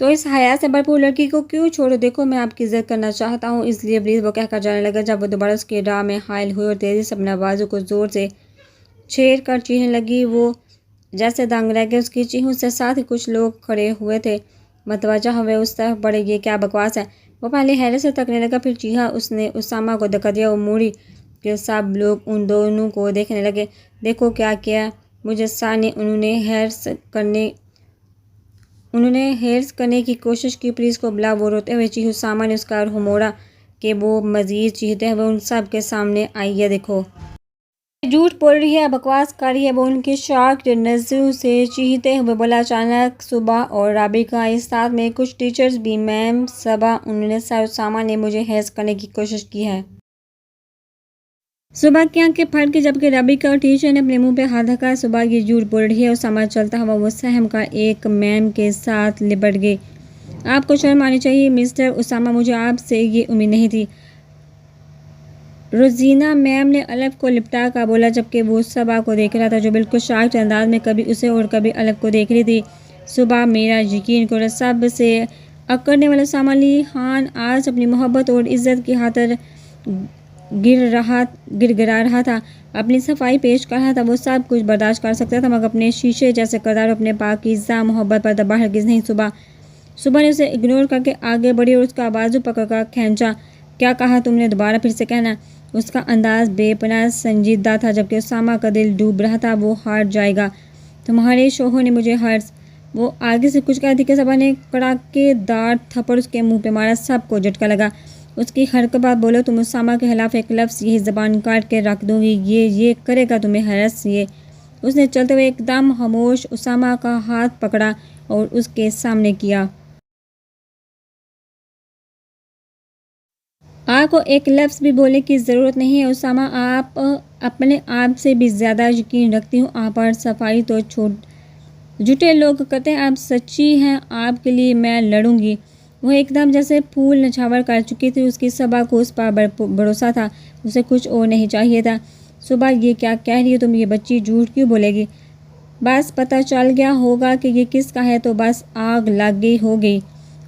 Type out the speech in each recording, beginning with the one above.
تو اس حیا سے بھرپور لڑکی کو کیوں چھوڑو؟ دیکھو میں آپ کی عزت کرنا چاہتا ہوں اس لیے پلیز، وہ کہہ کر جانے لگا۔ جب وہ دوبارہ اس کی راہ میں حائل ہوئی اور تیزی سے اپنے بازو کو زور سے چھیڑ کر چیخنے لگی، وہ جیسے دنگ رہ گئے۔ اس کی چیخوں سے ساتھ ہی کچھ لوگ کھڑے ہوئے تھے، متوجہ ہوئے اس طرف بڑھے۔ یہ کیا بکواس ہے؟ وہ پہلے حیرت سے تکنے لگا، پھر چیخا۔ اس نے اسامہ کو دھکا دیا۔ وہ مڑی کہ سب لوگ ان دونوں کو دیکھنے لگے۔ دیکھو کیا کیا مجھے سار نے! انہوں نے ہیرس کرنے کی کوشش کی۔ پولیس کو بلا، وہ روتے ہوئے چیخی۔ اسامہ نے اس کا رخ موڑا کہ وہ مزید چیختے ہوئے ان سب کے سامنے آئی۔ یہ دیکھو، یہ جھوٹ بول رہی ہے، بکواس کر رہی ہے، وہ ان کی شاکڈ نظروں سے چیختے ہوئے بولا۔ اچانک صبح اور رابعہ آئی، ساتھ میں کچھ ٹیچرز بھی۔ میم صبا، انہوں نے سر، اسامہ نے مجھے ہیرس کرنے کی کوشش کی ہے۔ صبح کی آنکھیں پھٹ گئی، جبکہ رابعہ اور ٹیچر نے اپنے منہ پہ ہاتھ رکھا۔ صبح یہ جھوٹ بول رہی ہے۔ اسامہ چلتا ہوا وہ سہم کا ایک میم کے ساتھ لپٹ گئے۔ آپ کو شرم آنی چاہیے مسٹر اسامہ، مجھے آپ سے یہ امید نہیں تھی، روزینہ میم نے الف کو لپٹا کر بولا، جبکہ وہ صبا کو دیکھ رہا تھا جو بالکل شاکڈ انداز میں کبھی اسے اور کبھی الف کو دیکھ رہی تھی۔ صبح، میرا یقین کرو، سب سے اکڑنے والا اسامہ علی خان آج اپنی محبت اور عزت کی خاطر گر گرا رہا تھا، اپنی صفائی پیش کر رہا تھا۔ وہ سب کچھ برداشت کر سکتا تھا، مگر اپنے شیشے جیسے کردار اور اپنے پاکیزہ محبت پر دبا ہرگز نہیں۔ صبح نے اسے اگنور کر کے آگے بڑھی اور اس کا بازو پکڑ کر کھینچا۔ کیا کہا تم نے؟ دوبارہ پھر سے کہنا۔ اس کا انداز بے پناہ سنجیدہ تھا، جبکہ اسامہ کا دل ڈوب رہا تھا۔ وہ ہار جائے گا، تمہارے شوہر نے مجھے ہرس۔ وہ آگے سے کچھ کہتی کہ صبا نے کڑاکے دار تھپڑ اس کے منہ پہ مارا۔ سب کو جھٹکا لگا۔ اس کی ہر بات بولو تم اسامہ کے خلاف ایک لفظ، یہی زبان کاٹ کے رکھ دوں گی۔ یہ کرے گا تمہیں ہرس یہ؟ اس نے چلتے ہوئے ایک دم خاموش اسامہ کا ہاتھ پکڑا اور اس کے سامنے کیا۔ آپ کو ایک لفظ بھی بولنے کی ضرورت نہیں ہے اسامہ، آپ اپنے آپ سے بھی زیادہ یقین رکھتی ہوں آپ پر۔ صفائی تو جھوٹے لوگ کرتے ہیں، آپ سچی ہیں، آپ کے لیے میں لڑوں گی۔ وہ ایک دم جیسے پھول نچھاور کر چکی تھی۔ اس کی صبا کو اس پر بھروسہ تھا، اسے کچھ اور نہیں چاہیے تھا۔ صبح، یہ کیا کہہ رہی ہو تم؟ یہ بچی جھوٹ کیوں بولے گی؟ بس پتہ چل گیا ہوگا کہ یہ کس کا ہے تو بس آگ لگ گئی ہوگی۔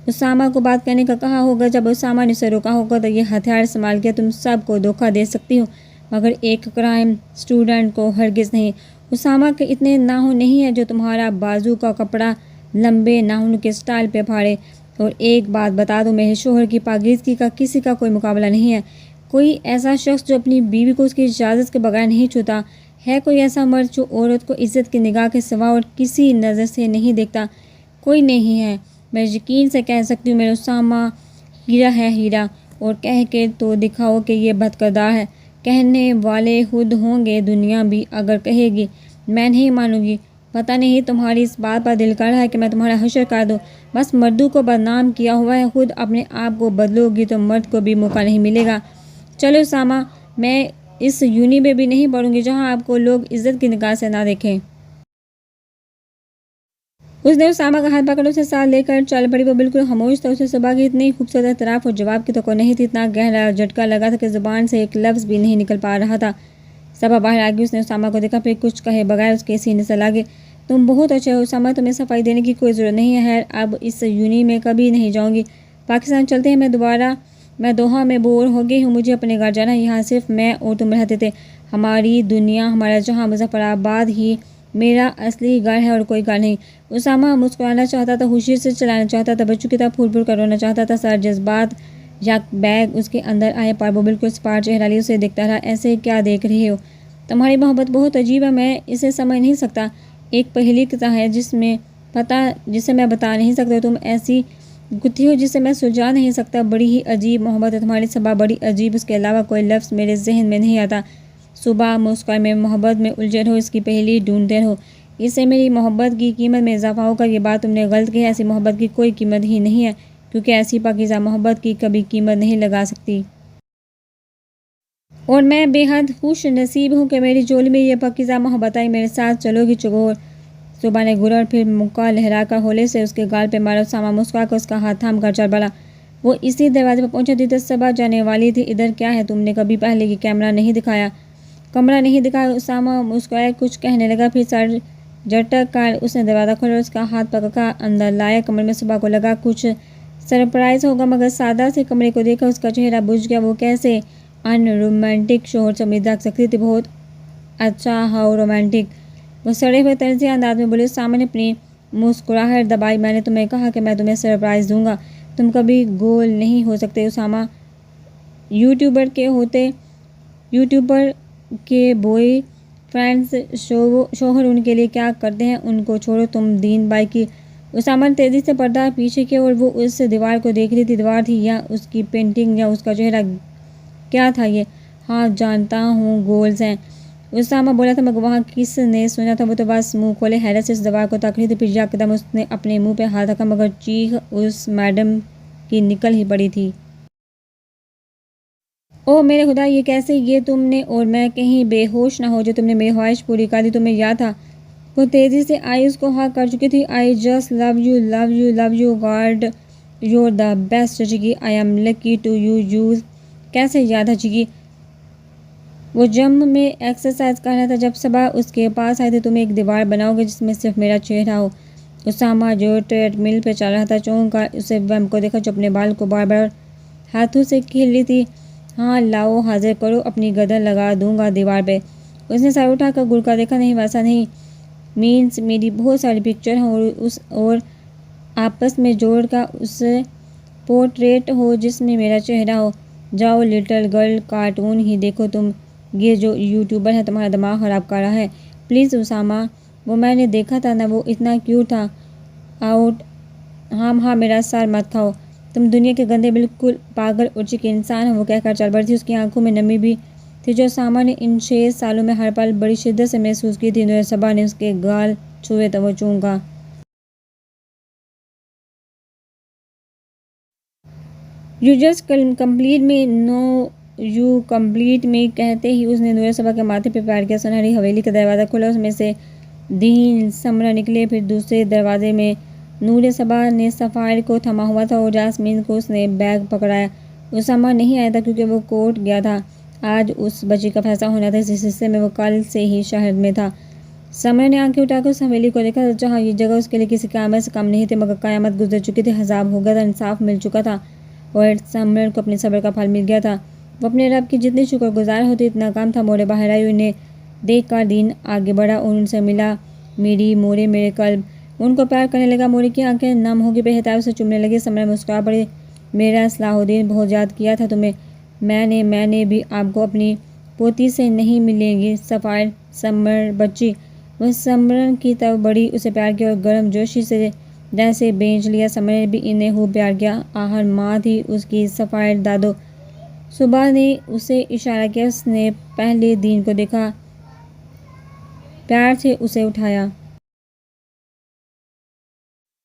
اسامہ کو بات کرنے کا کہا ہوگا، جب اسامہ نے اسے روکا ہوگا تو یہ ہتھیار استعمال کیا۔ تم سب کو دھوکہ دے سکتی ہو، مگر ایک کرائم اسٹوڈنٹ کو ہرگز نہیں۔ اسامہ کے اتنے ناخن نہیں ہیں جو تمہارا بازو کا کپڑا لمبے ناخنوں کے سٹائل پہ پھاڑے۔ اور ایک بات بتا دوں، میرے شوہر کی پاکیزگی کا کسی کا کوئی مقابلہ نہیں ہے۔ کوئی ایسا شخص جو اپنی بیوی کو اس کی اجازت کے بغیر نہیں چھوتا ہے، کوئی ایسا مرد جو عورت کو عزت کی نگاہ کے سوا اور کسی نظر سے نہیں دیکھتا، کوئی نہیں ہے۔ میں یقین سے کہہ سکتی ہوں میرا اسامہ ہیرا ہے، ہیرا۔ اور کہہ کے تو دکھاؤ کہ یہ بد کردار ہے۔ کہنے والے خود ہوں گے، دنیا بھی اگر کہے گی، میں نہیں مانوں گی۔ پتہ نہیں تمہاری اس بات پر دل کر رہا ہے کہ میں تمہارا حشر کر دوں۔ بس مردوں کو بدنام کیا ہوا ہے، خود اپنے آپ کو بدلو گی تو مرد کو بھی موقع نہیں ملے گا۔ چلو اسامہ، میں اس یونی میں بھی نہیں پڑھوں گی جہاں آپ کو لوگ عزت کی نگاہ سے نہ دیکھیں۔ اس نے اسامہ کا ہاتھ پکڑ اسے ساتھ لے کر چل پڑی۔ وہ بالکل خاموش تھا، اسے صبح کی اتنی خوبصورت اعتراف اور جواب کی توقع نہیں تھی۔ اتنا گہرا جھٹکا لگا تھا کہ زبان سے ایک لفظ بھی نہیں نکل پا رہا تھا۔ صبا باہر آ گئی، اس نے اسامہ کو دیکھا، پھر کچھ کہے بغیر اس کے سینے سے لگے۔ تم بہت اچھے ہو اسامہ، تمہیں صفائی دینے کی کوئی ضرورت نہیں ہے۔ خیر، اب اس یونی میں کبھی نہیں جاؤں گی۔ پاکستان چلتے ہیں، میں دوحہ میں بور ہو گئی ہوں، مجھے اپنے گھر جانا ہے۔ یہاں صرف میں اور تم رہتے تھے، ہماری دنیا، ہمارا جہاں مظفر آباد ہی میرا اصلی گھر ہے اور کوئی گھر نہیں۔ اسامہ مسکرانا چاہتا تھا، خوشی سے چلانا چاہتا تھا، بچوں کی طرح پھول پھول کر رونا چاہتا تھا۔ سارے جذبات یک بیگ اس کے اندر آئے، پر وہ بالکل سپاٹ چہرہ لیے اسے دیکھتا رہا۔ ایسے کیا دیکھ رہے ہو؟ تمہاری محبت بہت عجیب ہے، میں اسے سمجھ نہیں سکتا، ایک پہیلی کی طرح ہے جسے میں بتا نہیں سکتا۔ تم ایسی گتھی ہو جسے میں سلجھا نہیں سکتا۔ بڑی ہی عجیب محبت ہے تمہاری صبا، بڑی عجیب، اس کے علاوہ کوئی لفظ میرے ذہن میں نہیں آتا۔ صبح مسکرائی، میں محبت میں الجھے رہو، اس کی پہیلی ڈھونڈتے رہو، اس سے میری محبت کی قیمت میں اضافہ ہوگا۔ یہ بات تم نے غلط کی ہے، ایسی محبت کی کوئی قیمت ہی نہیں ہے، کیونکہ ایسی پاکیزہ محبت کی کبھی قیمت نہیں لگا سکتی۔ اور میں بے حد خوش نصیب ہوں کہ میری جھولی میں یہ پاکیزہ محبت آئی۔ میرے ساتھ چلو گی چگور؟ صبح نے گرا اور پھر مکہ لہرا کر ہولے سے اس کے گال پہ مارا۔ اسامہ مسکرا کر اس کا ہاتھ تھام کر چل پڑا۔ وہ اسی دروازے پر پہنچا جدھر صبح جانے والی تھی۔ ادھر کیا ہے؟ تم نے کبھی پہلے یہ کمرہ نہیں دکھایا؟ اسامہ مسکرایا، کچھ کہنے لگا، پھر سر جھٹک کر اس نے دروازہ کھولا اور اس کا ہاتھ پکڑ کر اندر لایا۔ کمرے میں صبح کو لگا کچھ سرپرائز ہوگا، مگر سادہ سے کمرے کو دیکھا اس کا چہرہ بجھ گیا۔ وہ کیسے ان رومانٹک شوہر سے امید رکھ سکتی تھی؟ بہت اچھا، ہاؤ رومانٹک۔ وہ سڑے ہوئے طنزیہ انداز میں بولی۔ سامع نے اپنی مسکراہٹ دبائی۔ میں نے تمہیں کہا کہ میں تمہیں سرپرائز دوں گا، تم کبھی گول نہیں ہو سکتے اسامہ۔ یوٹیوبر کے بوائے فرینڈز شوہر ان کے لیے کیا کرتے ہیں ان کو چھوڑو، تم دین بھائی کی۔ اسامہ نے تیزی سے پردہ پیچھے کیا اور وہ اس دیوار کو دیکھ رہی تھی۔ دیوار تھی یا اس کی پینٹنگ یا اس کا چہرہ؟ کیا تھا یہ؟ ہاں جانتا ہوں، گولز ہیں، اسامہ بولا تھا، مگر وہاں کس نے سنا تھا؟ وہ تو بس منہ کھولے حیرت سے اس دیوار کو تاک رہی تھی۔ پھر یکدم اس نے اپنے منہ پہ ہاتھ رکھا، مگر چیخ اس میڈم کی نکل ہی پڑی تھی۔ اوہ میرے خدا، یہ کیسے؟ یہ تم نے، اور میں کہیں بے ہوش نہ ہو جو تم نے میری خواہش پوری کر دی، تمہیں یاد تھا؟ وہ تیزی سے آئی اس کو ہگ کر چکی تھی۔ I just love you, love you, love you, God you're the best چکی، I am lucky to you. کیسے یاد ہے چکی؟ وہ جم میں ایکسرسائز کر رہا تھا جب صبح اس کے پاس آئی تھی۔ تم ایک دیوار بناؤ گے جس میں صرف میرا چہرہ ہو؟ اسامہ جو ٹریڈ مل پہ چل رہا تھا چونک کر اسے ویم کو دیکھا جو اپنے بال کو بار بار ہاتھوں سے کھیل رہی تھی۔ ہاں لاؤ، حاضر کرو، اپنی گردن لگا دوں گا دیوار پہ۔ اس نے سر اٹھا کر گڑ کر دیکھا۔ نہیں ویسا نہیں، مینس میری بہت ساری پکچر ہیں اور آپس میں جوڑ کر اس پورٹریٹ ہو جس میں میرا چہرہ ہو۔ جاؤ لٹل گرل، کارٹون ہی دیکھو تم، یہ جو یوٹیوبر ہے تمہارا دماغ خراب کر رہا ہے۔ پلیز اسامہ، وہ میں نے دیکھا تھا نا، وہ اتنا کیوٹ تھا۔ آؤٹ، ہاں میرا سر مت کھاؤ، تم دنیا کے گندے بالکل پاگل اور چکی انسان ہو، وہ کہہ کر چل پڑی تھی۔ اس کی آنکھوں میں نمی بھی تھی جو اسامہ نے ان 6 سالوں میں ہر پل بڑی شدت سے محسوس کی تھی۔ نور صبا نے اس کے گال چھوئے تو وہ چونکا۔ You just complete me, no you complete me, کہتے ہی اس نے نور صبا کے ماتھے پہ پیار کیا۔ سنہری حویلی کا دروازہ کھلا، اس میں سے دین سمرہ نکلے۔ پھر دوسرے دروازے میں نور صبا نے سفائر کو تھما ہوا تھا اور جاسمین کو اس نے بیگ پکڑایا۔ اسامہ نہیں آیا تھا کیونکہ وہ کورٹ گیا تھا، آج اس بچی کا فیصلہ ہونا تھا اس حصے میں، وہ کل سے ہی شہر میں تھا۔ سمرہ نے آنکھیں اٹھا کر اس حویلی کو دیکھا جہاں یہ جگہ اس کے لیے کسی قیامت سے کم نہیں تھی، مگر قیامت گزر چکی تھی، حساب ہو گیا تھا، انصاف مل چکا تھا اور سمرہ کو اپنے صبر کا پھل مل گیا تھا۔ وہ اپنے رب کی جتنی شکر گزار ہوتی اتنا کم تھا۔ مورے باہر آئی، انہیں دیکھ کر دین آگے بڑھا اور ان سے ملا۔ میری مورے، میرے قلب، ان کو پیار کرنے لگا۔ مورے کی آنکھیں نم ہو گئی، بے احتیاط اسے چومنے لگی۔ سمرہ مسکرا پڑی۔ میرا صلاح الدین، بہت یاد کیا تھا تمہیں میں نے بھی، آپ کو اپنی پوتی سے نہیں ملیں گی سفائر، سمر بچی۔ وہ سمرہ کی طرف بڑھی، اسے پیار کیا اور گرم جوشی سے جیسے بینچ لیا۔ سمرہ نے بھی انہیں خوب پیار کیا، آخر ماں تھی اس کی سفائر دادو۔ صبح نے اسے اشارہ کیا، اس نے پہلے دین کو دیکھا، پیار سے اسے اٹھایا۔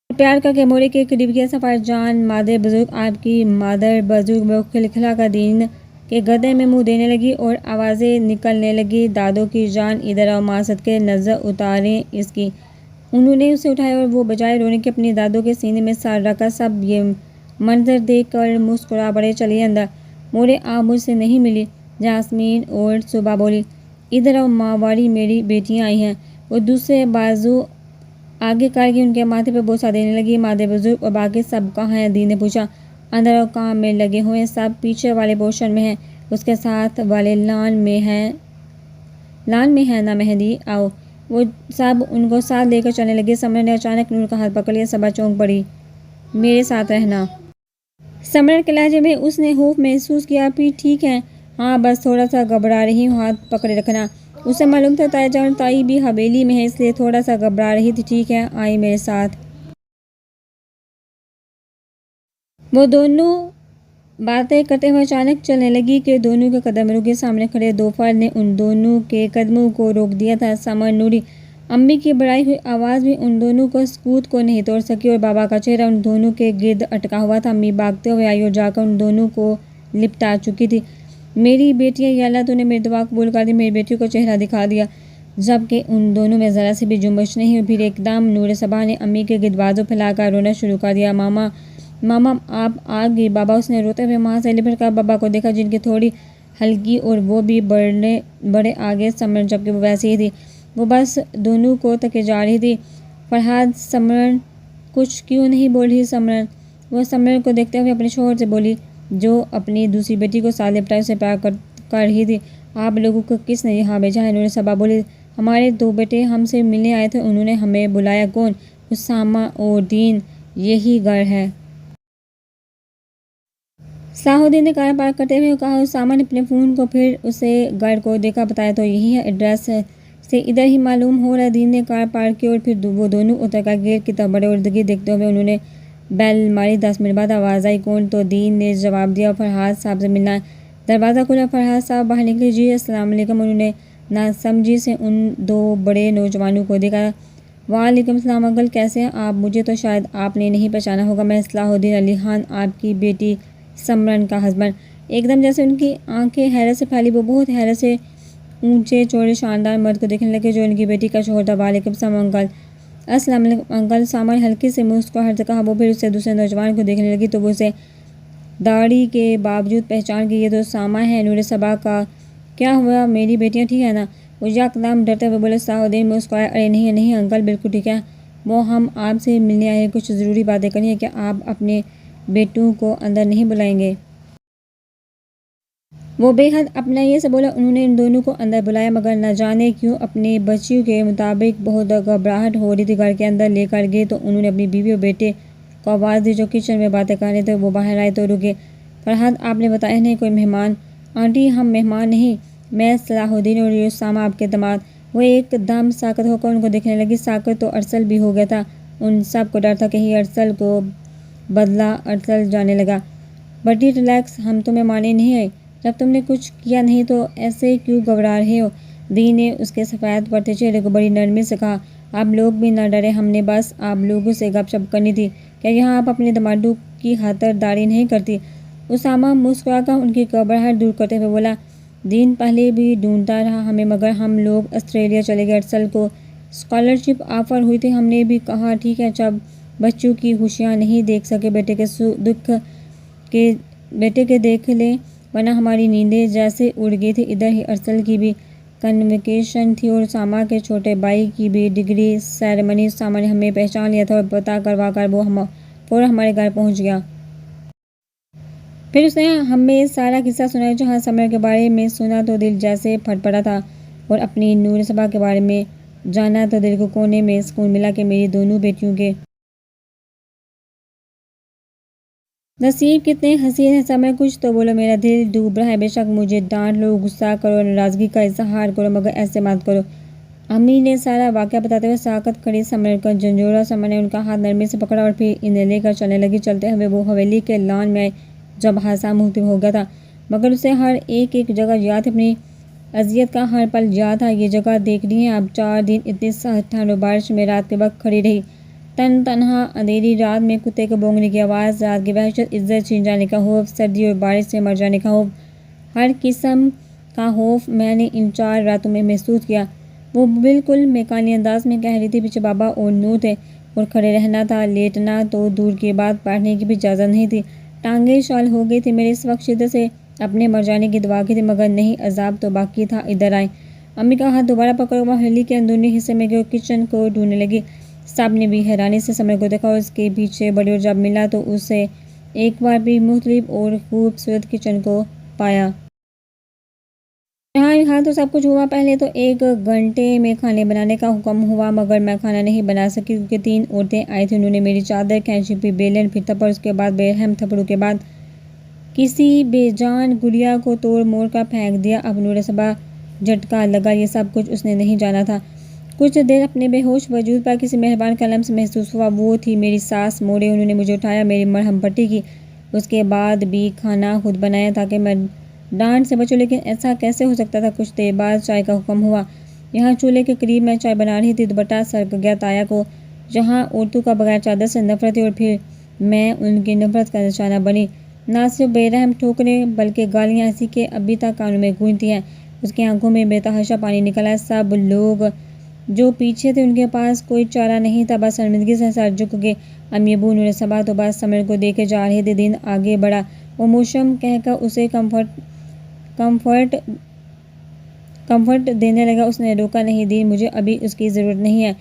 پیار کر کے مورے کے قریب کیا۔ سفائر جان، مادر بزرگ، آپ کی مادر بزرگ۔ وہ کھلکھلا کر دین کے گردن میں منہ دینے لگی اور آوازیں نکلنے لگی، دادو کی جان ادھر آؤ، ماں صدقے نظر اتاریں اس کی۔ انہوں نے اسے اٹھایا اور وہ بجائے رونے کے اپنی دادو کے سینے میں سر رکھا۔ سب یہ منظر دیکھ کر مسکرا پڑے۔ چلیے اندر۔ مورے، آپ مجھ سے نہیں ملی، جاسمین اور صبح بولی۔ ادھر آؤ ماوری، میری بیٹیاں آئی ہیں۔ وہ دوسرے بازو آگے کر کے ان کے ماتھے پہ بوسہ دینے لگی۔ مادر بزرگ اور باقی سب کہاں ہیں؟ دین نے پوچھا۔ اندر آؤ، کام میں لگے ہوئے ہیں، سب پیچھے والے پورشن میں ہیں، اس کے ساتھ والے لان میں ہے نا مہندی، آؤ۔ وہ سب ان کو ساتھ لے کر چلنے لگے۔ سمرہ نے اچانک نور کا ہاتھ پکڑ لیا۔ صبا چونک پڑی۔ میرے ساتھ رہنا۔ سمرہ کے لہجے میں اس نے خوف محسوس کیا۔ پھر ٹھیک ہے، ہاں بس تھوڑا سا گھبرا رہی ہوں، ہاتھ پکڑے رکھنا۔ اسے معلوم تھا تائی جان اور تائی بھی حویلی میں ہے، اس لیے تھوڑا سا گھبرا رہی تھی۔ ٹھیک ہے، آئی میرے ساتھ۔ وہ دونوں باتیں کرتے ہوئے اچانک چلنے لگی کہ دونوں کے قدم رک گئے۔ سامنے کھڑے دو فرد نے ان دونوں کے قدموں کو روک دیا تھا۔ سمر نوری، امی کی بڑھائی ہوئی آواز بھی ان دونوں کو سکوت کو نہیں توڑ سکی اور بابا کا چہرہ ان دونوں کے گرد اٹکا ہوا تھا۔ امی بھاگتے ہوئے آئی اور جا کر ان دونوں کو لپٹا چکی تھی۔ میری بیٹیاں، یا اللہ تو نے میری دعا قبول کر دی، میری بیٹیوں کا چہرہ دکھا دیا۔ جبکہ ان دونوں میں ذرا سی بھی جنبش نہیں ہوئی۔ پھر ایک دم نور صبا نے امی کے گرد بازو پھیلا کر رونا شروع کر دیا۔ ماما آپ آ گئی بابا۔ اس نے روتے ہوئے ماں سے لپٹ کر بابا کو دیکھا جن کی تھوڑی ہلکی اور وہ بھی بڑے آگے سمر جبکہ وہ ویسے ہی تھی۔ وہ بس دونوں کو تکے جا رہی تھی۔ فرحاد سمرن کچھ کیوں نہیں بول رہی سمرن؟ وہ سمرن کو دیکھتے ہوئے اپنے شوہر سے بولی جو اپنی دوسری بیٹی کو سال ابتدائی سے پیار کر رہی تھی، آپ لوگوں کو کس نے یہاں بھیجا ہے؟ نور صبا بولی ہمارے دو بیٹے ہم سے ملنے آئے تھے، انہوں نے ہمیں بلایا۔ کون؟ اسامہ اور دین، یہی گھر ہے۔ صلاح الدین نے کار پارک کرتے ہوئے کہا۔ اسامہ نے اپنے فون کو پھر اسے گھر کو دیکھا، بتایا تو یہی ہے، ایڈریس سے ادھر ہی معلوم ہو رہا ہے۔ دین نے کار پارک کی اور پھر وہ دونوں اتر کر گیٹ کی طرف بڑھے۔ ارد گرد دیکھتے ہوئے انہوں نے بیل ماری۔ 10 منٹ بعد آواز آئی، کون؟ تو دین نے جواب دیا، فرحاد صاحب سے ملنا ہے۔ دروازہ کھلا، فرحاد صاحب باہر نکلے۔ جی السلام علیکم۔ انہوں نے ناسمجھی سے ان دو بڑے نوجوانوں کو دیکھا۔ وعلیکم السلام انکل، کیسے ہیں آپ؟ مجھے تو شاید آپ نے نہیں پہچانا ہوگا، میں صلاح الدین علی خان، آپ کی بیٹی سمرن کا ہسبینڈ۔ ایک دم جیسے ان کی آنکھیں حیرت سے پھیلی، وہ بہت حیرت سے اونچے چوڑے شاندار مرد کو دیکھنے لگے جو ان کی بیٹی کا شوہر تھا۔ وعلیکم السلام انکل۔ السلام علیکم انکل، سمرن ہلکی سے مسکراہٹ سے کہا۔ وہ پھر اسے دوسرے نوجوان کو دیکھنے لگی تو وہ اسے داڑھی کے باوجود پہچان گئی، یہ تو اسامہ ہے۔ نور صبا کا کیا ہوا، میری بیٹیاں ٹھیک ہے نا؟ وہ یکدم ڈرتے ہوئے بولے۔ صلاح الدین مسکرائے، ارے نہیں نہیں انکل، بالکل ٹھیک ہے، وہ ہم آپ سے ملنے آئے ہیں، کچھ ضروری باتیں کرنی ہے، کیا آپ اپنے بیٹوں کو اندر نہیں بلائیں گے؟ وہ بے حد اپنائیت سے بولا۔ انہوں نے ان دونوں کو اندر بلایا مگر نہ جانے کیوں اپنی بچیوں کے مطابق بہت گھبراہٹ ہو رہی تھی۔ گھر کے اندر لے کر گئے تو انہوں نے اپنی بیوی اور بیٹے کو آواز دی جو کچن میں باتیں کر رہے تھے۔ وہ باہر آئے تو رکے۔ فرحاد آپ نے بتایا نہیں کوئی مہمان؟ آنٹی ہم مہمان نہیں، میں صلاح الدین اور یہ اسامہ آپ کے داماد۔ وہ ایک دم ساکت ہو کر ان کو دیکھنے لگی۔ ساکت تو ارسل بھی ہو گیا تھا، ان سب کو ڈر تھا کہیں ارسل کو بدلہ ارسل جانے لگا۔ بڈی ریلیکس، ہم تمہیں مارنے نہیں آئے، جب تم نے کچھ کیا نہیں تو ایسے کیوں گھبرا رہے ہو؟ دین نے اس کے سفید پڑتے چہرے کو بڑی نرمی سے کہا۔ آپ لوگ بھی نہ ڈریں، ہم نے بس آپ لوگوں سے گپ شپ کرنی تھی، کیا یہاں آپ اپنے دامادوں کی خاطرداری نہیں کرتی؟ اسامہ مسکرا کر ان کی گھبراہٹ دور کرتے ہوئے بولا۔ دین پہلے بھی ڈھونڈتا رہا ہمیں مگر ہم لوگ آسٹریلیا چلے گئے، ارسل کو اسکالرشپ آفر ہوئی تھی، ہم نے بھی کہا ٹھیک ہے، جب بچوں کی خوشیاں نہیں دیکھ سکے بیٹے کے دیکھ لیں، ورنہ ہماری نیندیں جیسے اڑ گئی تھی۔ ادھر ہی ارسل کی بھی کنوکیشن تھی اور اسامہ کے چھوٹے بھائی کی بھی ڈگری سیریمنی۔ اسامہ نے ہمیں پہچان لیا تھا اور پتہ کروا کر وہ فوراً ہمارے گھر پہنچ گیا۔ پھر اس نے ہمیں سارا قصہ سنایا۔ جہاں سمرن کے بارے میں سنا تو دل جیسے پھٹ پڑا تھا اور اپنی نور صبا کے بارے میں جانا تو دل کو کونے میں سکون ملا کہ میری دونوں بیٹیوں کے نصیب کتنے حسین ہے۔ سمرن کچھ تو بولو، میرا دل ڈوب رہا ہے، بے شک مجھے ڈانٹ لو، غصہ کرو، ناراضگی کا اظہار کرو مگر ایسے مت کرو۔ امی نے سارا واقعہ بتاتے ہوئے ساکت کھڑی سمرن کا جھنجھوڑا۔ سمرن نے ان کا ہاتھ نرمی سے پکڑا اور پھر انہیں لے کر چلنے لگی۔ چلتے ہوئے وہ حویلی کے لان میں آئی جب حادثہ مختم ہو گیا تھا مگر اسے ہر ایک جگہ یاد تھی، اپنی اذیت کا ہر پل یاد تھا۔ یہ جگہ دیکھ رہی ہیں آپ، 4 دن اتنی سخت ٹھنڈ اور بارش میں رات کے وقت کھڑی رہی، تنہا اندھیری رات میں کتے کے بھونکنے کی آواز، رات کی وحشت، عزت چھین جانے کا خوف، سردی اور بارش سے مر جانے کا خوف، ہر قسم کا خوف میں نے ان 4 راتوں میں محسوس کیا۔ وہ بالکل میکانی انداز میں کہہ رہی تھی، پیچھے بابا اور نور تھے اور کھڑے رہنا تھا، لیٹنا تو دور کی بات بیٹھنے کی بھی اجازت نہیں تھی۔ ٹانگیں شال ہو گئی تھی، میں نے اس وقت شدت سے اپنے مر جانے کی دعا کی تھی مگر نہیں، عذاب تو باقی تھا۔ ادھر آئیں۔ امی کا ہاتھ دوبارہ پکڑ وہ حویلی کے اندرونی حصے میں گئی اور کچن کو ڈھونڈنے لگی۔ سب نے بھی حیرانی سے سمرن کو دیکھا اور اس کے پیچھے بڑھی اور جب ملا تو اسے ایک بار بھی مختلف اور خوبصورت کچن کو پایا۔ یہاں تو سب کچھ ہوا، پہلے تو 1 گھنٹے میں کھانے بنانے کا حکم ہوا مگر میں کھانا نہیں بنا سکی کیونکہ 3 عورتیں آئی تھیں۔ انہوں نے میری چادر کھینچی، پھر بیلن، پھر تھپڑ، اس کے بعد بے رحم تھپڑوں کے بعد کسی بے جان گڑیا کو توڑ موڑ کر پھینک دیا۔ اب نور صبا جھٹکا لگا، یہ سب کچھ اس نے نہیں جانا تھا۔ کچھ دیر اپنے بے ہوش وجود پر کسی مہربان کا لمس محسوس ہوا، وہ تھی میری ساس موڑے۔ انہوں نے مجھے اٹھایا، میری مرہم پٹی کی، اس کے بعد بھی کھانا خود بنایا تاکہ میں ڈانٹ سے بچوں، لیکن ایسا کیسے ہو سکتا تھا؟ کچھ دیر بعد چائے کا حکم ہوا۔ یہاں چولہے کے قریب میں چائے بنا رہی تھی، دوپٹہ سرک گیا تایا کو، جہاں عورتوں کا بغیر چادر سے نفرت تھی اور پھر میں ان کی نفرت کا نشانہ بنی۔ نہ صرف بے رحم ٹھوکریں بلکہ گالیاں ایسی کہ ابھی تک کانوں میں گونجتی ہیں۔ اس کی آنکھوں میں بے تحاشا پانی نکل آیا۔ سب لوگ جو پیچھے تھے ان کے پاس کوئی چارہ نہیں تھا، بس شرمندگی سے سر جھک گئے۔ امی ابو نور صبا تو بس سمرن کو دیکھے جا رہے تھے۔ دین آگے بڑھا، وہ موشم کہہ کر اسے کمفرٹ کمفرٹ دینے لگا۔ اس نے روکا نہیں، دی مجھے ابھی اس کی ضرورت نہیں ہے،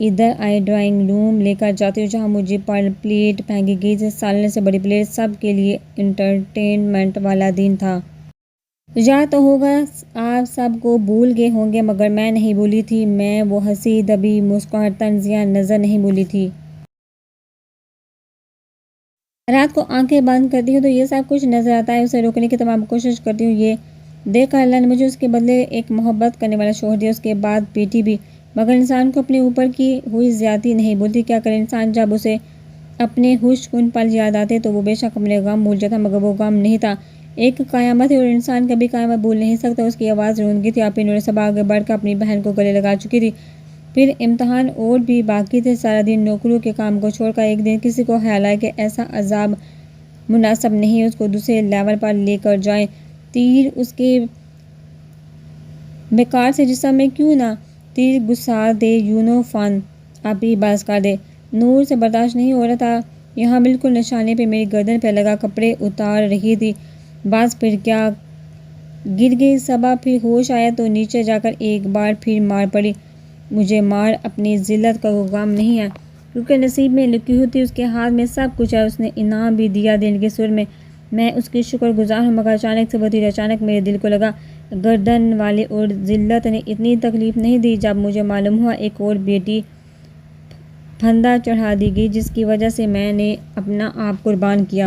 ادھر آئے، ڈرائنگ روم لے کر جاتی ہوں جہاں مجھے پلیٹ پھینکی گئی تھی، سالنے سے بڑی پلیٹ، سب کے لیے انٹرٹینمنٹ والا دن تھا۔ یاد تو ہوگا آپ سب کو بھول گئے ہوں گے مگر میں نہیں بھولی تھی، میں وہ ہنسی دبی مسکراہٹ طنزیہ نظر نہیں بھولی تھی۔ رات کو آنکھیں بند کرتی ہوں تو یہ سب کچھ نظر آتا ہے، اسے روکنے کی تمام کوشش کرتی ہوں، یہ دیکھ کر اللہ نے مجھے اس کے بدلے ایک محبت کرنے والا شوہر دیا، اس کے بعد پیٹی بھی، مگر انسان کو اپنے اوپر کی ہوئی زیادتی نہیں بھولتی، کیا کرے انسان جب اسے اپنے خوش کن پل یاد آتے تو وہ بے شک اپنے غم بھول جاتا، مگر وہ غم نہیں تھا، ایک قیامت ہے اور انسان کبھی قیامت بھول نہیں سکتا۔ اس کی آواز روندگی تھی، اپنی نور صبا آگے بڑھ کر اپنی بہن کو گلے لگا چکی تھی، پھر امتحان اور بھی باقی تھے، سارا دن نوکریوں کے کام کو چھوڑ کر ایک دن کسی کو خیال آیا کہ ایسا عذاب مناسب نہیں، اس کو دوسرے لیول پر لے کر جائیں، تیر اس کے بیکار سے جسم میں کیوں نہ تیر گسار دے، یوں فن ابھی بس کر دے، نور سے برداشت نہیں ہو رہا تھا، یہاں بالکل نشانے پہ میری گردن پہ لگا کپڑے اتار رہی تھی، بس پھر کیا گر گئی صبا، پھر ہوش آیا تو نیچے جا کر ایک بار پھر مار پڑی، مجھے مار اپنی ذلت کا غم نہیں ہے کیونکہ نصیب میں لکھی ہوتی، اس کے ہاتھ میں سب کچھ ہے، اس نے انعام بھی دیا دل کے سر میں اس کی شکر گزار ہوں، مگر اچانک سے وہ تیر اچانک میرے دل کو لگا، گردن والی، اور ذلت نے اتنی تکلیف نہیں دی جب مجھے معلوم ہوا ایک اور بیٹی پھندہ چڑھا دی گئی جس کی وجہ سے میں نے اپنا آپ قربان کیا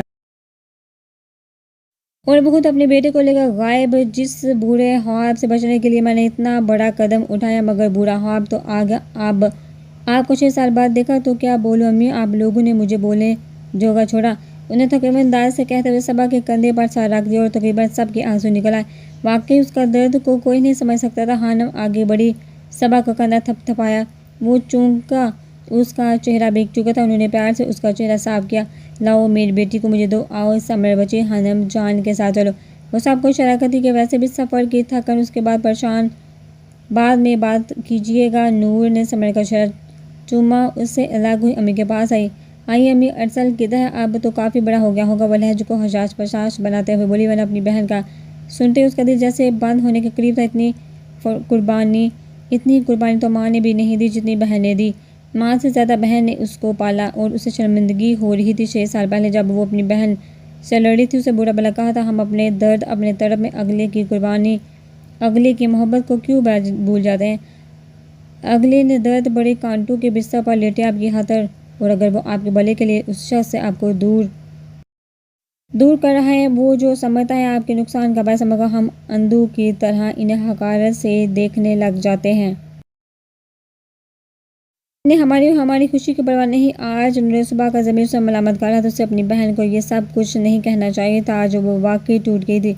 اور بہت اپنے بیٹے کو لے کر غائب، جس برے خواب سے بچنے کے لیے میں نے اتنا بڑا قدم اٹھایا مگر برا خواب تو آ گیا، اب آپ کو 6 سال بعد دیکھا تو کیا بولوں امی، آپ لوگوں نے مجھے بولے جوگا چھوڑا، انہیں تقریباً داد سے کہتے ہوئے صبا کے کندھے پر سر رکھ دیا اور تقریباً سب کے آنسو نکل آئے، واقعی اس کا درد کو کوئی نہیں سمجھ سکتا تھا، خانم آگے بڑھی، صبا کا کندھا تھپ تھپایا، وہ چونکا اس کا چہرہ بھیگ چکا تھا، انہوں نے پیار سے اس کا چہرہ صاف کیا، لاؤ میری بیٹی کو مجھے دو، آؤ سمر بچی، خانم جان کے ساتھ چلو، وہ سب کو شراکت تھی کہ ویسے بھی سفر کی تھکن، اس کے بعد پریشان، بعد میں بات کیجیے گا، نور نے سمر کا چہرہ چوما، اس سے الگ ہوئی امی کے پاس آئی امی، ارسل کدھر ہے، اب تو کافی بڑا ہو گیا ہوگا، وہ لہجے کو حشاش پشاش بناتے ہوئے بولی، میں نے اپنی بہن کا سنتے اس کا دل جیسے بند ہونے کے قریب تھا، اتنی قربانی تو ماں نے بھی نہیں دی جتنی بہن نے دی، ماں سے زیادہ بہن نے اس کو پالا اور اسے شرمندگی ہو رہی تھی، 6 سال پہلے جب وہ اپنی بہن سے لڑی تھی اسے برا بھلا کہا تھا، ہم اپنے درد اپنے طرف میں اگلے کی قربانی، اگلے کی محبت کو کیوں بھول جاتے ہیں، اگلے نے درد بڑے کانٹوں کے بستر پر لیٹے آپ کی خاطر، اور اگر وہ آپ کے بھلے کے لیے اس شخص سے آپ کو دور کر رہا ہے، وہ جو سمجھتا ہے آپ کے نقصان کا باعث، مگر ہم اندھوں کی طرح انہیں حقارت سے دیکھنے لگ جاتے ہیں، انہیں ہماری اور ہماری خوشی کی پرواہ نہیں، آج نور صبح کا ضمیر اسے ملامت کر رہا تھا، اسے اپنی بہن کو یہ سب کچھ نہیں کہنا چاہیے تھا، آج وہ واقعی ٹوٹ گئی تھی،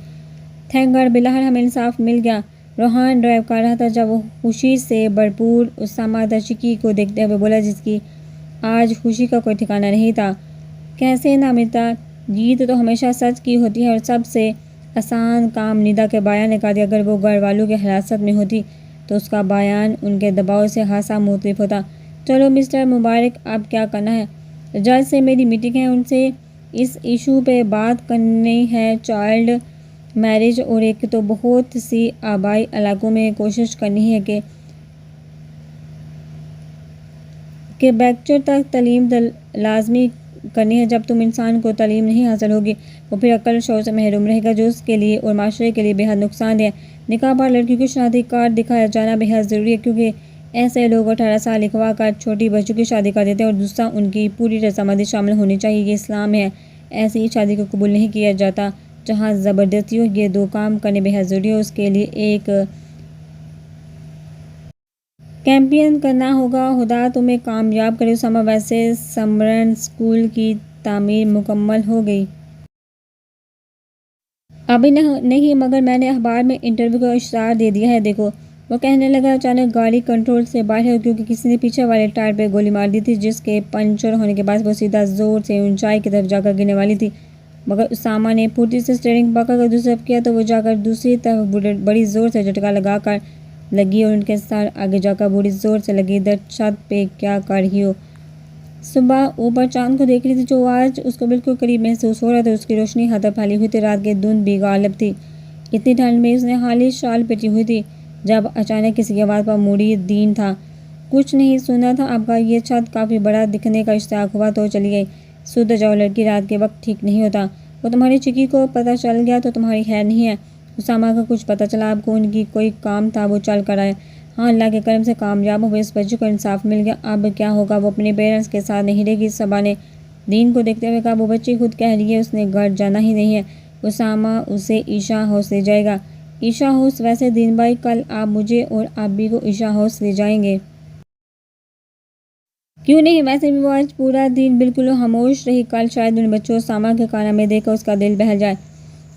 تھینک گاڈ بالآخر ہمیں انصاف مل گیا، روحان ڈرائیو کر رہا تھا جب وہ خوشی سے بھرپور اسامہ درشکی کو دیکھتے ہوئے بولا جس کی آج خوشی کا کوئی ٹھکانہ نہیں تھا، کیسے نہ ملتا، جیت تو ہمیشہ سچ کی ہوتی ہے اور سب سے آسان کام ندا کے بیان نے کر دیا، اگر وہ گھر والوں کی حراست میں ہوتی تو اس کا بیان ان کے دباؤ سے خاصا مختلف ہوتا، چلو مسٹر مبارک اب کیا کرنا ہے، جج سے میری میٹنگ ہے، ان سے اس ایشو پہ بات کرنی ہے، چائلڈ میرج، اور ایک تو بہت سی آبائی علاقوں میں کوشش کرنی ہے کہ بیچلر تک تعلیم لازمی کرنی ہے، جب تم انسان کو تعلیم نہیں حاصل ہوگی وہ پھر عقل شعور سے محروم رہے گا جو اس کے لیے اور معاشرے کے لیے بے حد نقصان دہ ہے، نکاح پر لڑکی کو شناختی کارڈ دکھایا جانا بے حد ضروری ہے کیونکہ ایسے لوگ 18 سال لکھوا کر چھوٹی بچوں کی شادی کر دیتے ہیں، اور دوسرا ان کی پوری رضامندی شامل ہونی چاہیے، یہ اسلام ہے، ایسی شادی کو قبول نہیں کیا جاتا جہاں زبردستی ہو، یہ 2 کام کرنے بے حد ضروری ہے، اس کے لیے ایک کیمپین کرنا ہوگا، خدا تمہیں کامیاب کرے اسامہ، ویسے سمرن اسکول کی تعمیر مکمل ہو گئی؟ ابھی نہیں مگر میں نے اخبار میں انٹرویو کا اشتہار دے دیا ہے، دیکھو، وہ کہنے لگا، اچانک گاڑی کنٹرول سے باہر ہوئی کیونکہ کسی نے پیچھے والے ٹائر پہ گولی مار دی تھی جس کے پنچر ہونے کے بعد وہ سیدھا زور سے اونچائی کی طرف جا کر گرنے والی تھی، مگر اسامہ نے پھرتی سے اسٹیئرنگ پکڑ کر دوسری طرف کیا تو وہ جا کر دوسری طرف بڑی زور سے جھٹکا لگا کر لگی اور ان کے سر آگے جا کر بڑی زور سے لگی، ادھر چھت پہ کیا کر رہی ہو؟ صبح اوپر چاند کو دیکھ رہی تھی جو آج اس کو بالکل قریب محسوس ہو رہا تھا، اس کی روشنی ہاتھ تک پھیلی ہوئی تھی، رات کی دھند بھی غالب تھی، اتنی ٹھنڈ میں اس نے خالی شال پہنی ہوئی تھی، جب اچانک کسی کی آواز پر مڑی۔ دین تھا۔ کچھ نہیں سنا تھا آپ کا؟ یہ چھت کافی بڑا دکھنے کا اشتیاق ہوا تو چلی گئی۔ سدھ جاؤ، لڑکی رات کے وقت ٹھیک نہیں ہوتا۔ وہ تمہاری چکی کو پتہ چل گیا تو تمہاری خیر نہیں ہے۔ اسامہ کا کچھ پتہ چلا آپ کو؟ ان کی کوئی کام تھا، وہ چل کر آئے۔ ہاں، اللہ کے کرم سے کامیاب ہوئے، اس بچی کو انصاف مل گیا۔ اب کیا ہوگا؟ وہ اپنے پیرنٹس کے ساتھ نہیں رہے گی۔ صبا نے دین کو دیکھتے ہوئے کہا، وہ بچی خود کہہ رہی ہے اس نے گھر جانا ہی نہیں ہے۔ اسامہ اسے عیشا ہاؤس لے جائے گا۔ عیشا ہاؤس؟ ویسے دین بھائی، کل آپ مجھے اور آبی کو عیشا ہاؤس لے جائیں گے؟ کیوں نہیں؟ ویسے بھی وہ آج پورا دن بالکل خاموش رہی۔ کل شاید ان بچوں اسامہ کے کارنامے دیکھ کر اس کا دل بہل جائے۔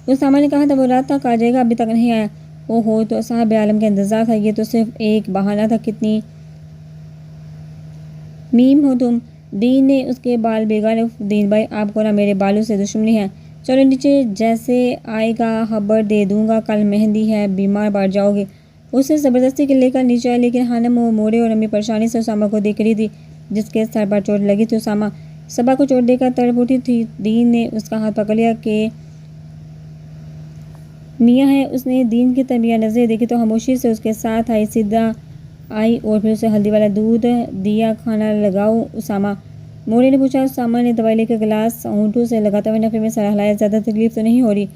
اسامہ نے کہا تھا وہ رات تک آ جائے گا، ابھی تک نہیں آیا۔ اوہو، تو صاحب عالم کا انتظار تھا۔ یہ تو صرف ایک بہانہ تھا۔ کتنی میم ہو تم۔ دین نے اس کے بال بگاڑے۔ دین بھائی، آپ کو نہ میرے بالوں سے دشمنی ہے۔ چلو نیچے، جیسے آئے گا خبر دے دوں گا۔ کل مہندی ہے، بیمار پڑ جاؤ گے۔ اسے زبردستی کے لے کر نیچے آئے، لیکن خانم موڑے اور امی پریشانی سے اسامہ کو دیکھ رہی تھی جس کے سر پر چوٹ لگی تھی۔ اسامہ صبا کو چوٹ دے کر تڑپ اٹھی تھی۔ دین نے اس کا ہاتھ پکڑ لیا کہ میاں ہے۔ اس نے دین کی طرف نظریں دیکھی تو خاموشی سے اس کے ساتھ آئی، سیدھا آئی اور پھر اسے ہلدی والا دودھ دیا۔ کھانا لگاؤ اسامہ؟ موڑے نے پوچھا۔ اسامہ نے دوائی لے کر گلاس ہونٹوں سے لگاتے ہوئے نفے میں سر ہلایا۔ زیادہ تکلیف تو نہیں ہو رہی؟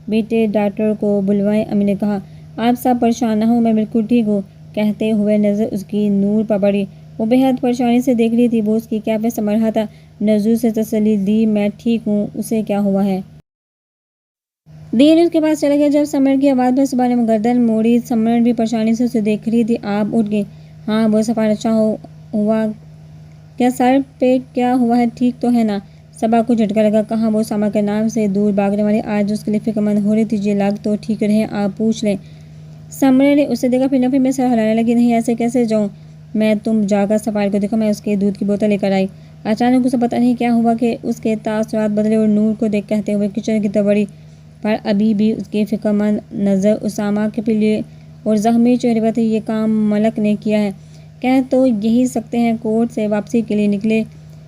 بیٹے ڈاکٹر کو بلوائیں، امی نے کہا۔ آپ سب پریشان نہ ہوں، میں بالکل ٹھیک ہوں، کہتے ہوئے نظر اس کی نور پر پڑی۔ وہ بے حد پریشانی سے دیکھ رہی تھی۔ وہ اس کی کیفیت سمجھ رہا تھا۔ نزول سے تسلی دی، میں ٹھیک ہوں۔ اسے کیا ہوا ہے؟ دین اس کے پاس چلا گیا۔ جب سمرن کی آواز پر صبا نے گردن موڑی۔ سمرن بھی پریشانی سے اسے دیکھ رہی تھی۔ آپ اٹھ گئی؟ ہاں، وہ سفر اچھا ہوا۔ کیا سر پہ کیا ہوا ہے؟ ٹھیک تو ہے نا؟ صبا کو جھٹکا لگا۔ کہاں؟ وہ اسامہ کے نام سے دور بھاگنے والی آج اس کے لیے فکر مند ہو رہی تھی۔ جی لگ تو ٹھیک رہے، آپ پوچھ لیں۔ سمرن نے اسے دیکھا، پھر نفے میں سر ہلانے لگی۔ نہیں، ایسے کیسے جاؤں میں؟ تم جا کر صفائی کو دیکھو، میں اس کے دودھ کی بوتل لے کر آئی۔ اچانک اسے پتہ نہیں کیا ہوا کہ اس کے تاثرات بدلے اور نور کو دیکھ کہتے ہوئے کچن کی طرف بڑھی، پر ابھی بھی اس کی فکر مند نظر اسامہ کے پیلے اور زخمی چہرے پر تھی۔ یہ کام ملک نے کیا ہے؟ کہہ تو یہی سکتے ہیں، کورٹ سے واپسی کے لیے نکلے۔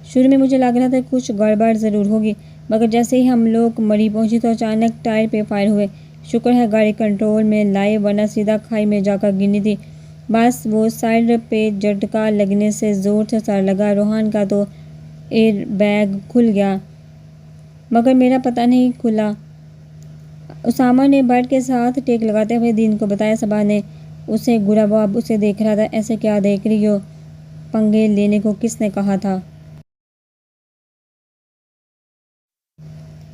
شروع میں مجھے لگ رہا تھا کچھ گڑبڑ ضرور ہوگی، مگر جیسے ہی ہم لوگ مری پہنچی تو اچانک ٹائر پہ فائر ہوئے۔ شکر ہے گاڑی کنٹرول میں لائے، ورنہ سیدھا کھائی میں جا کر گرنی تھی۔ بس وہ سر پہ جھٹکا لگنے سے زور سے سر لگا۔ روحان کا تو ایئر بیگ کھل گیا، مگر میرا پتہ نہیں کھلا۔ اسامہ نے بیڈ کے ساتھ ٹیک لگاتے ہوئے دین کو بتایا۔ صبا نے اسے گھورا، وہ اب اسے دیکھ رہا تھا۔ ایسے کیا دیکھ رہی ہو؟ پنگے لینے کو کس نے کہا تھا؟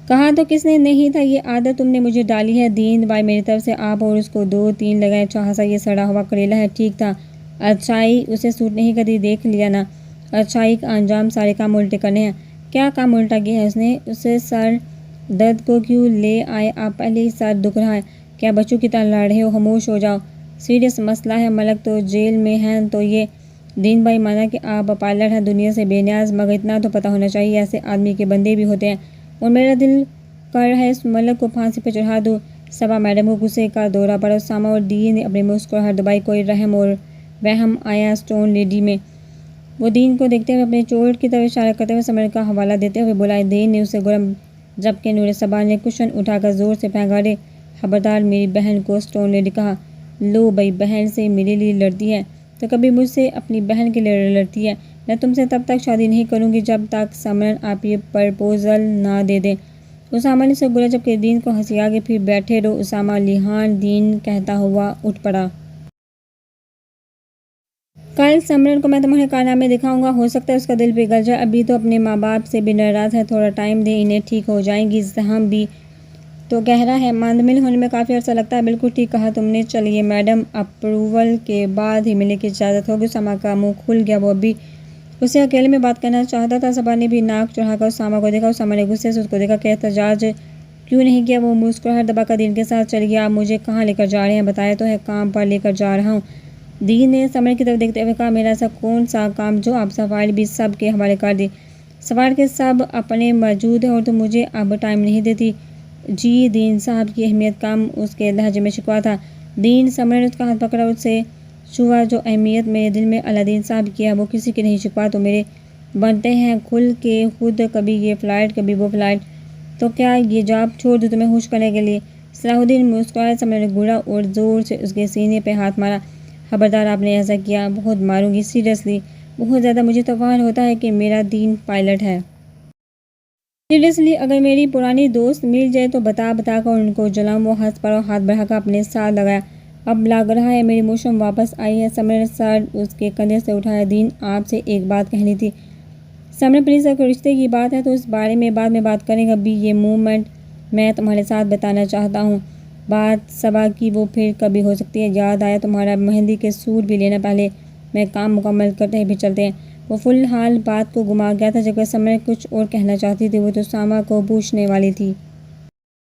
کہا تو کس نے نہیں تھا، یہ عادت تم نے مجھے ڈالی ہے۔ دین بھائی، میری طرف سے آپ اور اس کو 2-3 لگائیں۔ اچھا ہنسا، یہ سڑا ہوا کریلا ہے، ٹھیک تھا۔ اچھائی اسے سوٹ نہیں کرتی، دیکھ لیا نا؟ اچھائی کا انجام سارے کام الٹے کرنے ہیں۔ کیا کام الٹا کیا ہے اس نے؟ اسے سر درد کو کیوں لے آئے آپ؟ پہلے ہی سر دکھ رہا ہے، کیا بچوں کی طرح لڑ رہے ہو؟ خاموش ہو جاؤ، سیریس مسئلہ ہے۔ ملک تو جیل میں ہیں تو یہ دین بھائی مانا کہ آپ پائلٹ ہیں، دنیا سے بے نیاز، مگر اتنا تو پتہ ہونا چاہیے ایسے آدمی کے بندے بھی ہوتے ہیں، اور میرا دل کر رہا ہے اس ملک کو پھانسی پہ چڑھا دوں۔ صبا میڈم کو غصے کا دورہ پڑا۔ اسامہ اور دین نے اپنی مسکراہٹ دبائی۔ کوئی رحم اور وہم آیا اسٹون لیڈی میں؟ وہ دین کو دیکھتے ہوئے اپنے چوٹ کی طرف اشارہ کرتے ہوئے سمرن کا حوالہ دیتے ہوئے بولا۔ دین نے اسے گرم جبکہ نور صبا نے کشن اٹھا کر زور سے پھینکا۔ ارے خبردار، میری بہن کو اسٹون لیڈی کہا؟ لو بھائی، بہن سے میرے لیے لڑتی ہے تو کبھی مجھ سے اپنی بہن کے لیے لڑتی ہے۔ میں تم سے تب تک شادی نہیں کروں گی جب تک سمرن آپ یہ پرپوزل نہ دے دیں۔ اسامہ نے اسے گھورا جبکہ دین کو ہنسی آ گئی۔ پھر بیٹھے رہو اسامہ لیحان، دین کہتا ہوا اٹھ پڑا۔ کل سمرن کو میں تمہارے کارنامے دکھاؤں گا، ہو سکتا ہے اس کا دل پگھل جائے۔ ابھی تو اپنے ماں باپ سے بھی ناراض ہے، تھوڑا ٹائم دیں، انہیں ٹھیک ہو جائیں گی۔ زحم بھی تو گہرا ہے، مندمل ہونے میں کافی عرصہ لگتا ہے۔ بالکل ٹھیک کہا تم نے۔ چلیے میڈم، اپروول کے بعد ہی ملنے کی اجازت ہوگی۔ اسامہ کا منہ کھل گیا، وہ ابھی اسے اکیلے میں بات کرنا چاہتا تھا۔ صبا نے بھی ناک چڑھا کر اسامہ کو دیکھا۔ اسامہ نے غصے سے اس کو دیکھا کہ احتجاج کیوں نہیں کیا۔ وہ مسکراہٹ دبا کر دین کے ساتھ چلی گئی۔ آپ مجھے کہاں لے کر جا رہے ہیں؟ بتایا تو ہے، کام پر لے کر جا رہا ہوں۔ دین نے سمرن کی طرف دیکھتے ہوئے کہا، میرا ایسا کون سا کام جو آپ صفائی بھی سب کے حوالے کر دی؟ سوار کے سب اپنے موجود ہیں اور تم مجھے اب ٹائم نہیں دیتی؟ جی دین صاحب کی اہمیت کم، اس کے لہجے میں شکوہ تھا۔ دین سمرن نے اس کا ہاتھ پکڑا، اس سے چھوا۔ جو اہمیت میرے دل میں اللہ دین صاحب کی ہے وہ کسی کی نہیں، شکوہ تو میرے بنتے ہیں کھل کے خود، کبھی یہ فلائٹ کبھی وہ فلائٹ۔ تو کیا یہ جاب چھوڑ دوں تمہیں خوش کرنے کے لیے؟ صلاح الدین مسکرائے۔ سمر نے گھوڑا اور زور سے اس کے سینے پہ ہاتھ مارا۔ خبردار، آپ نے ایسا کیا؟ بہت ماروں گی، سیریسلی، بہت زیادہ۔ مجھے تو فخر ہوتا ہے کہ میرا دین پائلٹ ہے۔ سیریسلی، اگر میری پرانی دوست مل جائے تو بتا کر ان کو جلاؤں۔ وہ ہنس پڑا اور ہاتھ بڑھا کر اپنے ساتھ لگایا۔ اب لگ رہا ہے میری موشن واپس آئی ہے۔ سمر نے سر اس کے کندھے سے اٹھایا۔ دین، آپ سے ایک بات کہنی تھی۔ سمر پلیز، اگر رشتے کی بات ہے تو اس بارے میں بعد میں بات کریں گے۔ ابھی یہ مومنٹ میں تمہارے ساتھ بتانا چاہتا ہوں۔ بات صبح کی وہ پھر کبھی ہو سکتی ہے۔ یاد آیا تمہارا مہندی کے سوٹ بھی لینا، پہلے میں کام مکمل کرتے ہیں پھر چلتے ہیں۔ وہ فی الحال بات کو گھما گیا تھا۔ جب کہ سمر کچھ اور کہنا چاہتی تھی وہ تو اسامہ کو پوچھنے والی تھی۔